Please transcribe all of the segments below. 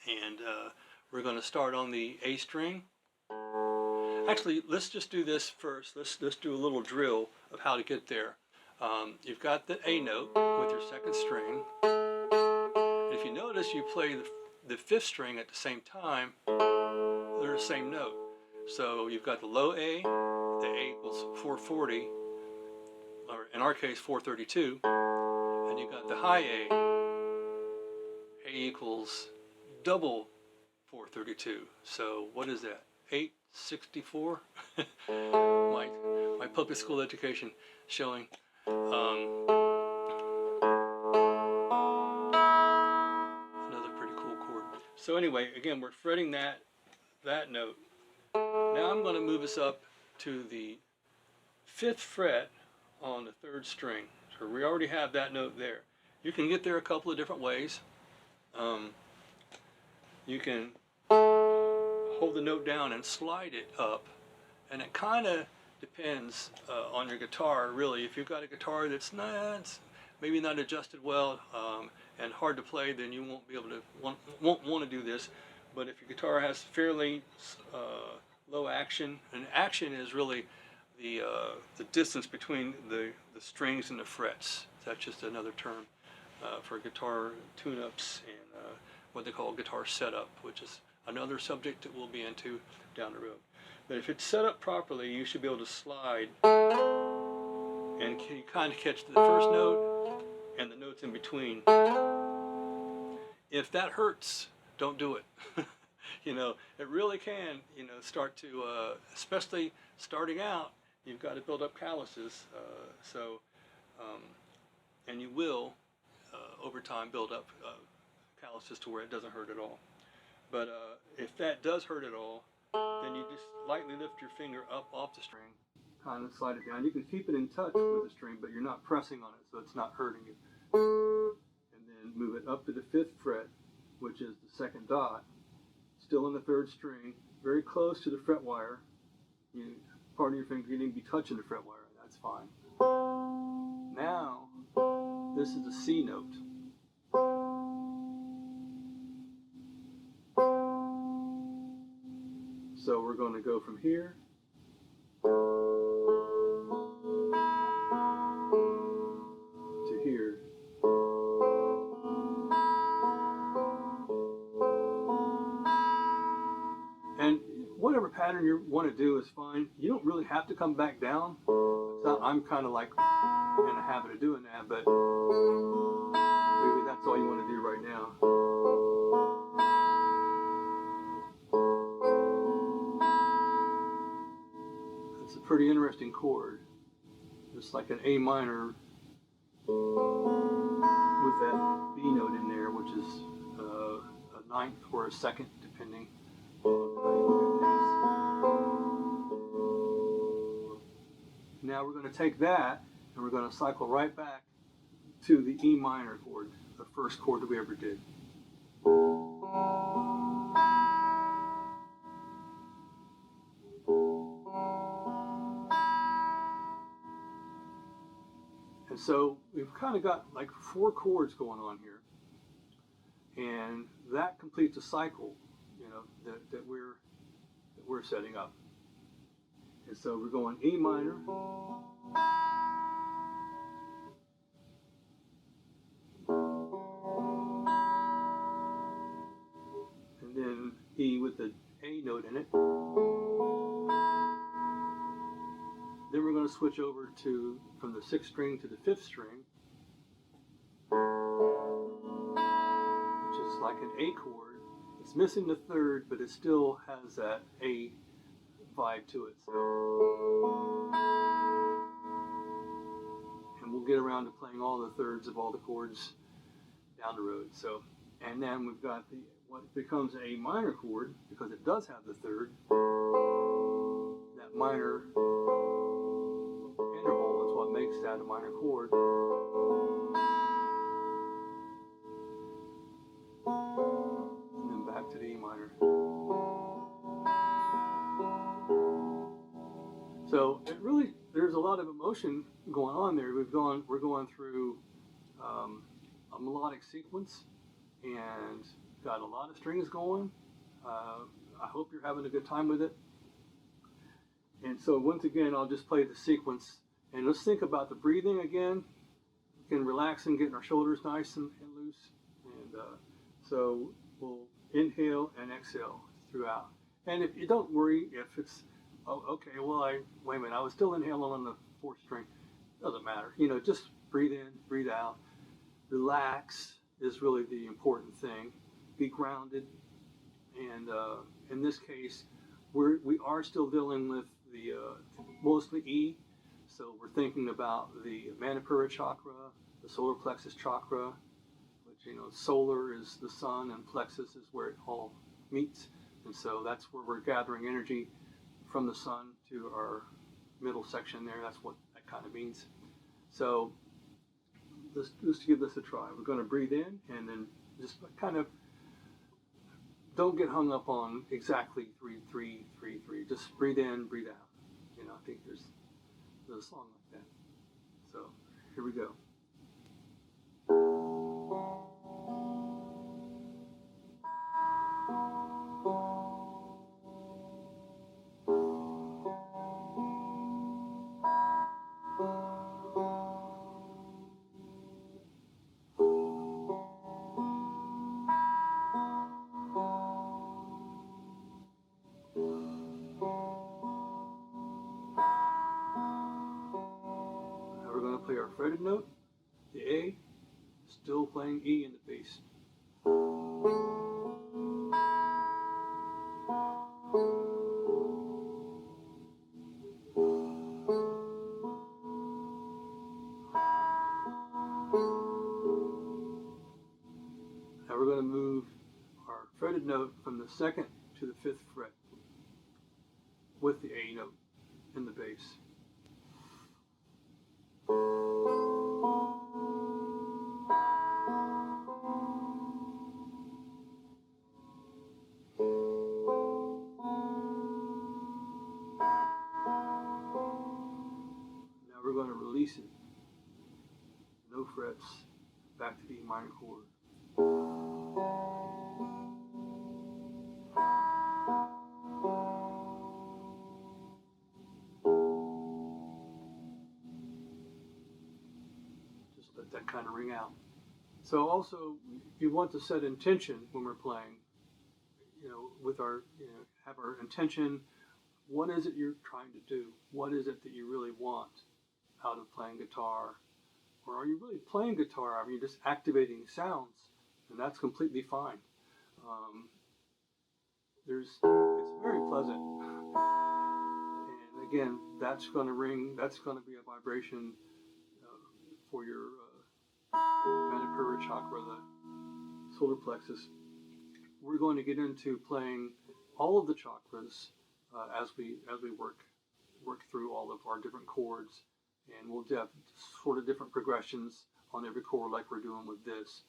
and we're going to start on the A string. Actually, let's just do this first. Let's do a little drill of how to get there. You've got the A note with your second string. And if you notice, you play the fifth string at the same time. They're the same note. So you've got the low A, the A equals 440, or in our case 432, and you've got the high A equals double 432. So what is that? 864? my public school education showing. Another pretty cool chord. So anyway, again, we're fretting that note. Now I'm going to move us up to the 5th fret on the 3rd string. So we already have that note there. You can get there a couple of different ways. You can hold the note down and slide it up, and it kind of depends on your guitar, really. If you've got a guitar that's maybe not adjusted well and hard to play, then you won't be able to won't want to do this. But if your guitar has fairly low action, and action is really the distance between the strings and the frets. That's just another term for guitar tune-ups and what they call guitar setup, which is another subject that we'll be into down the road. But if it's set up properly, you should be able to slide and you kind of catch the first note and the notes in between. If that hurts, don't do it. You know, it really can, you know, start to, especially starting out, you've got to build up calluses. And you will, over time, build up calluses to where it doesn't hurt at all. But if that does hurt at all, then you just lightly lift your finger up off the string, kind of slide it down. You can keep it in touch with the string, but you're not pressing on it, so it's not hurting you. And then move it up to the 5th fret, which is the 2nd dot, still in the 3rd string, very close to the fret wire. Part of your finger can even be touching the fret wire, that's fine. Now, this is the C note. So we're going to go from here to here. And whatever pattern you want to do is fine. You don't really have to come back down. I'm kind of like in the habit of doing that, but maybe that's all you want to do right now. It's a pretty interesting chord. It's like an A minor with that B note in there, which is a 9th or a 2nd, depending on how you look at things. Now we're going to take that and we're going to cycle right back to the E minor chord, the first chord that we ever did. And so we've kind of got like 4 chords going on here, and that completes a cycle, you know, that we're setting up. And so we're going E minor, and then E with the A note in it. Then we're going to switch over from the 6th string to the 5th string, which is like an A chord. It's missing the 3rd, but it still has that A vibe to it. So, and we'll get around to playing all the 3rds of all the chords down the road. So, and then we've got what becomes a minor chord, because it does have the 3rd. That minor interval is what makes that a minor chord. And then back to the E minor. So it really, there's a lot of emotion going on there. We're going through a melodic sequence, and got a lot of strings going. I hope you're having a good time with it. And so once again, I'll just play the sequence. And let's think about the breathing again. Again, relaxing, getting our shoulders nice and loose. And so we'll inhale and exhale throughout. And if you don't worry if it's, oh, okay, well, wait a minute, I was still inhaling on the fourth string. Doesn't matter. Just breathe in, breathe out. Relax is really the important thing. Be grounded. And in this case, we are still dealing with the mostly E. So we're thinking about the Manipura chakra, the solar plexus chakra, which, solar is the sun and plexus is where it all meets. And so that's where we're gathering energy from the sun to our middle section there. That's what that kind of means. So let's give this a try. We're going to breathe in and then just kind of don't get hung up on exactly 3, 3, 3, 3. Just breathe in, breathe out. I think there's a song like that. So here we go. We're going to play our fretted note, the A, still playing E in the bass. Now we're going to move our fretted note from the 2nd to the 5th fret with the A note in the bass. We're going to release it. No frets. Back to the E minor chord. Just let that kind of ring out. So also, you want to set intention when we're playing. With our, have our intention. What is it you're trying to do? What is it that you really want out of playing guitar? Or are you really playing guitar? Are you just activating sounds? And that's completely fine. It's very pleasant. And again, that's going to ring, that's going to be a vibration for your Manipura chakra, the solar plexus. We're going to get into playing all of the chakras as we work through all of our different chords. And we'll have sort of different progressions on every chord like we're doing with this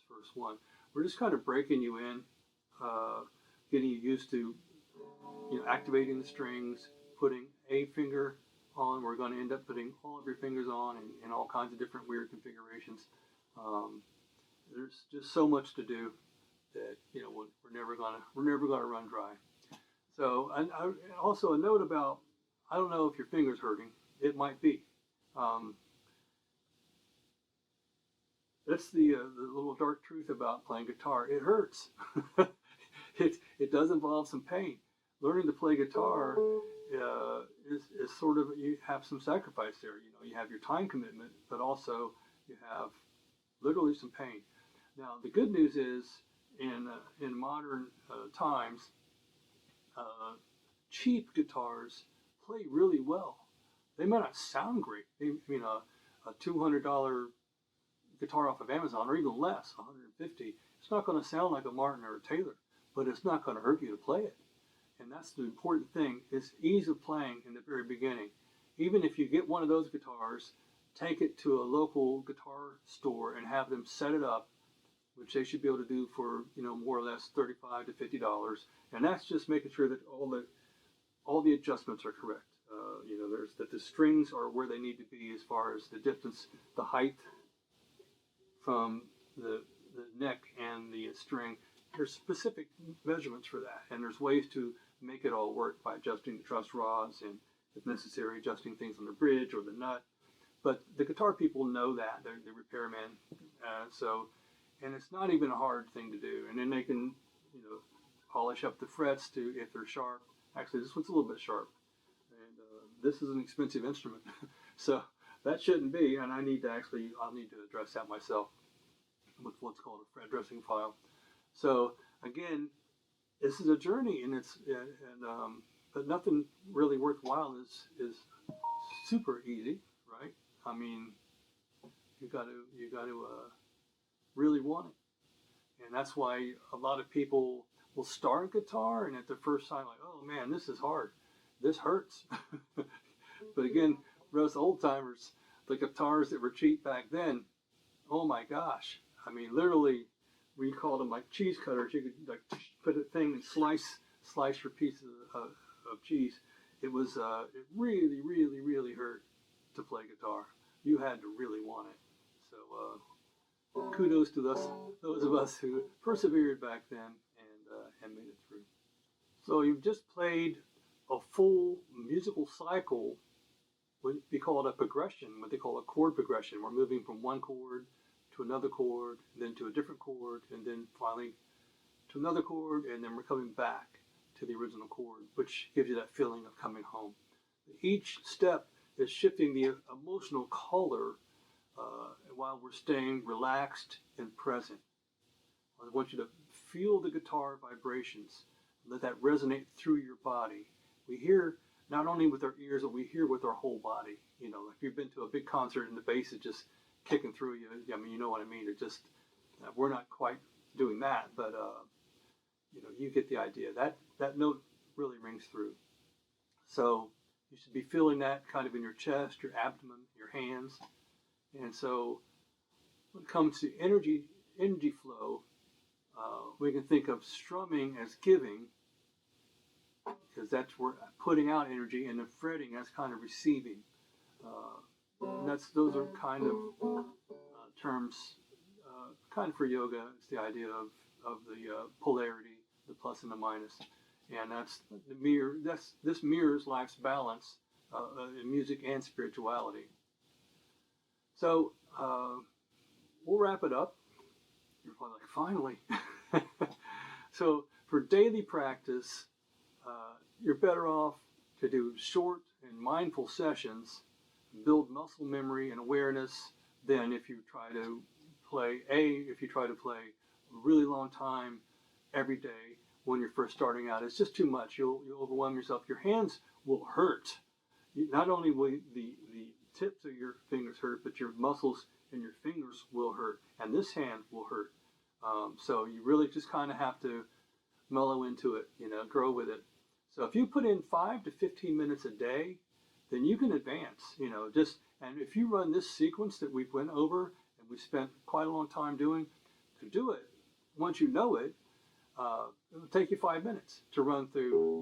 first one. We're just kind of breaking you in, getting you used to activating the strings, putting a finger on. We're going to end up putting all of your fingers on in all kinds of different weird configurations. There's just so much to do that we're never gonna run dry. So, and also a note about, I don't know if your finger's hurting. It might be. That's the little dark truth about playing guitar. It hurts. It does involve some pain. Learning to play guitar is sort of, you have some sacrifice there. You have your time commitment, but also you have literally some pain. Now, the good news is in modern times, cheap guitars play really well. They might not sound great. A $200 guitar off of Amazon, or even less, $150, it's not going to sound like a Martin or a Taylor, but it's not going to hurt you to play it. And that's the important thing, is ease of playing in the very beginning. Even if you get one of those guitars, take it to a local guitar store and have them set it up, which they should be able to do for more or less $35 to $50, and that's just making sure that all the adjustments are correct. That the strings are where they need to be as far as the distance, the height from the neck and the string there's specific measurements for that, and there's ways to make it all work by adjusting the truss rods and, if necessary, adjusting things on the bridge or the nut. But the guitar people know that, they're the repairmen. And it's not even a hard thing to do. And then they can, polish up the frets to if they're sharp. Actually, this one's a little bit sharp. And this is an expensive instrument. So that shouldn't be, and I'll need to address that myself with what's called a fret dressing file. So again, this is a journey, and but nothing really worthwhile is super easy, right? I mean, you got to really want it, and that's why a lot of people will start guitar, and at the first time, like, oh man, this is hard, this hurts. But again, for us old timers, the guitars that were cheap back then, oh my gosh, I mean, literally, we called them like cheese cutters. You could like put a thing and slice your pieces of cheese. It really, really, really hurt to play guitar. You had to really want it. So kudos to those of us who persevered back then and made it through. So you've just played a full musical cycle, what we call it a progression, what they call a chord progression. We're moving from one chord to another chord, then to a different chord, and then finally to another chord, and then we're coming back to the original chord, which gives you that feeling of coming home. Each step is shifting the emotional color while we're staying relaxed and present. I want you to feel the guitar vibrations, let that resonate through your body. We hear not only with our ears, but we hear with our whole body. If you've been to a big concert and the bass is just kicking through you, I mean, you know what I mean. It just, we're not quite doing that, but you get the idea. That note really rings through. So you should be feeling that kind of in your chest, your abdomen, your hands. And so when it comes to energy flow, we can think of strumming as giving, because that's where putting out energy, and the fretting as kind of receiving. And those are kind of terms, kind of for yoga. It's the idea of the polarity, the plus and the minus, and this mirrors life's balance in music and spirituality. So we'll wrap it up. You're probably like, finally. So for daily practice, you're better off to do short and mindful sessions, build muscle memory and awareness, than if you try to play a really long time every day when you're first starting out. It's just too much. You'll overwhelm yourself. Your hands will hurt. Not only will the tips of your fingers hurt, but your muscles in your fingers will hurt, and this hand will hurt. So you really just kind of have to mellow into it, grow with it. So if you put in 5 to 15 minutes a day, then you can advance, and if you run this sequence that we went over and we spent quite a long time doing, to do it, once you know it, it'll take you 5 minutes to run through,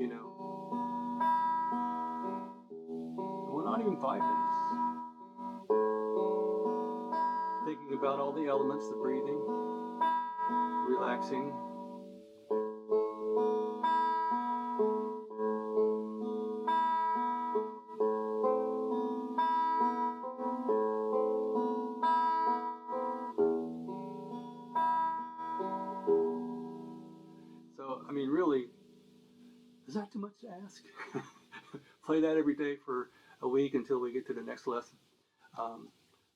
well, not even 5 minutes. Thinking about all the elements, the breathing, relaxing. So, I mean, really, is that too much to ask? Play that every day for a week until we get to the next lesson.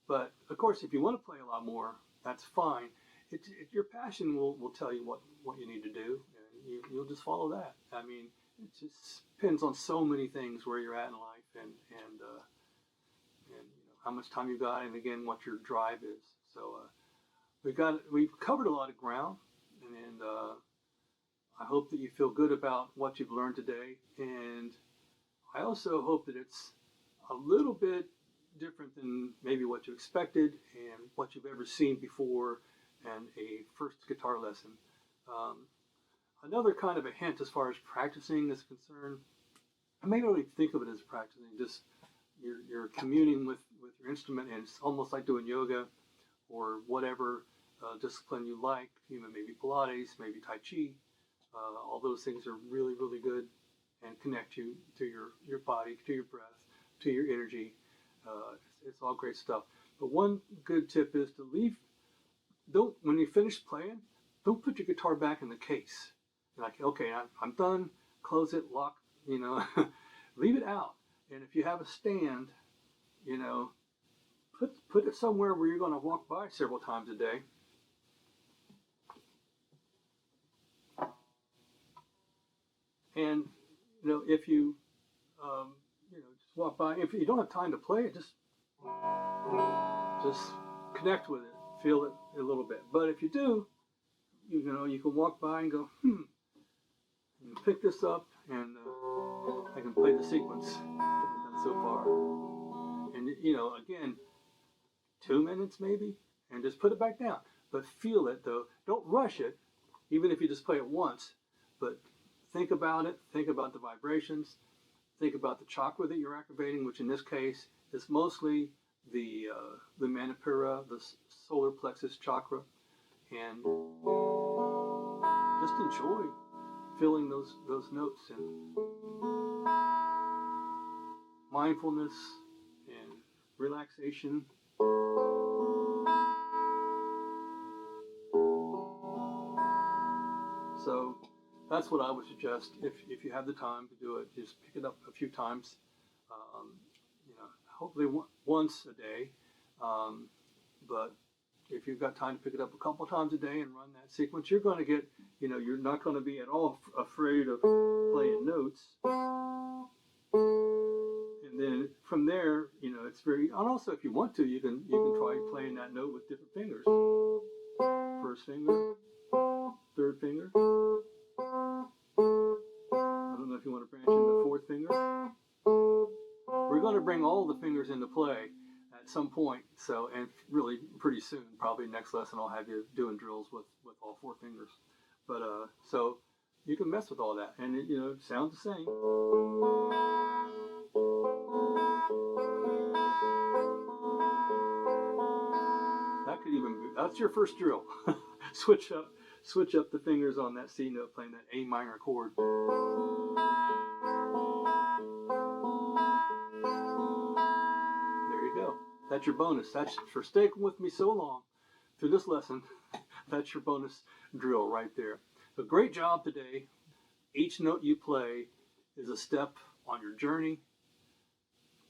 But of course, if you want to play a lot more, that's fine. Your passion will tell you what you need to do, and you'll just follow that. I mean, it just depends on so many things where you're at in life, and how much time you got, and again, what your drive is. So we've covered a lot of ground, and I hope that you feel good about what you've learned today, and I also hope that it's a little bit different than maybe what you expected and what you've ever seen before and a first guitar lesson. Another kind of a hint as far as practicing is concerned, I may not really think of it as practicing, just you're communing with your instrument, and it's almost like doing yoga or whatever discipline you like, maybe Pilates, maybe Tai Chi. All those things are really, really good and connect you to your body, to your breath, to your energy. It's all great stuff. But one good tip is to when you finish playing, don't put your guitar back in the case. Like, okay, I'm done, close it, lock, leave it out. And if you have a stand, put it somewhere where you're going to walk by several times a day. And, if you, just walk by, if you don't have time to play it, just connect with it, feel it a little bit. But if you do, you can walk by and go, and pick this up, and I can play the sequence that we've done so far. And, again, 2 minutes maybe, and just put it back down. But feel it, though. Don't rush it, even if you just play it once. But think about it. Think about the vibrations. Think about the chakra that you're activating, which in this case is mostly the Manipura, the solar plexus chakra. And just enjoy feeling those notes and mindfulness and relaxation. So that's what I would suggest if you have the time to do it. Just pick it up a few times, hopefully once a day. But if you've got time to pick it up a couple times a day and run that sequence, you're going to get, you're not going to be at all afraid of playing notes. And then from there, it's very, and also if you want to, you can try playing that note with different fingers. First finger, third finger. I don't know if you want to branch into the fourth finger. We're going to bring all the fingers into play at some point. So, and really pretty soon, probably next lesson, I'll have you doing drills with all 4 fingers. But, so you can mess with all that and it, it sounds the same. That could even be, that's your first drill. Switch up the fingers on that C note, playing that A minor chord. There you go. That's your bonus. That's for sticking with me so long through this lesson. That's your bonus drill right there. So great job today. Each note you play is a step on your journey.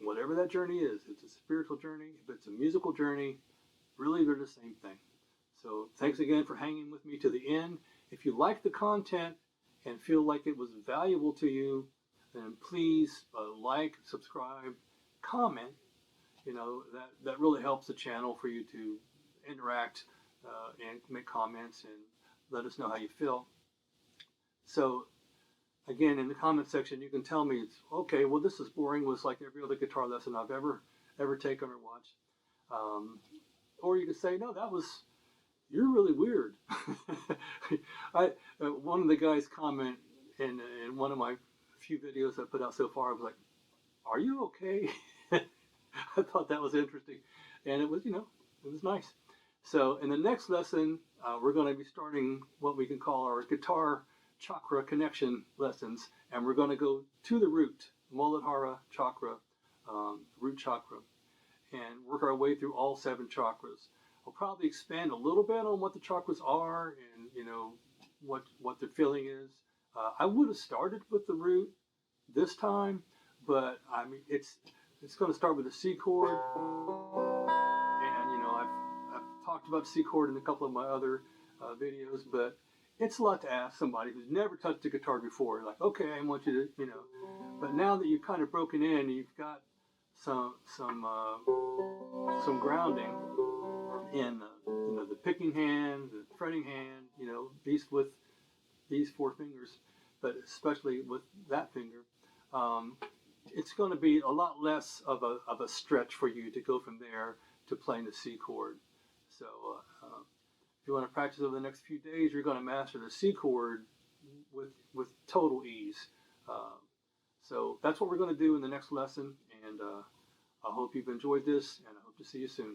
Whatever that journey is, if it's a spiritual journey, if it's a musical journey, really they're the same thing. So thanks again for hanging with me to the end. If you like the content and feel like it was valuable to you, then please like, subscribe, comment. That really helps the channel for you to interact and make comments and let us know how you feel. So again, in the comment section, you can tell me, it's okay, well, this is boring, was like every other guitar lesson I've ever taken or watched. Or you can say, no, you're really weird. One of the guys comment in one of my few videos I put out so far, I was like, are you okay? I thought that was interesting. And it was, it was nice. So in the next lesson, we're going to be starting what we can call our guitar chakra connection lessons. And we're going to go to the root, Muladhara chakra, root chakra, and work our way through all 7 chakras. I'll probably expand a little bit on what the chakras are and, what their feeling is. I would have started with the root this time, but I mean, it's going to start with the C chord. And, I've talked about C chord in a couple of my other videos, but it's a lot to ask somebody who's never touched a guitar before. Like, okay, I want you to, but now that you've kind of broken in, you've got some grounding in the picking hand, the fretting hand, with these 4 fingers, but especially with that finger, it's going to be a lot less of a stretch for you to go from there to playing the C chord. So if you want to practice over the next few days, you're going to master the C chord with total ease. So that's what we're going to do in the next lesson, and I hope you've enjoyed this, and I hope to see you soon.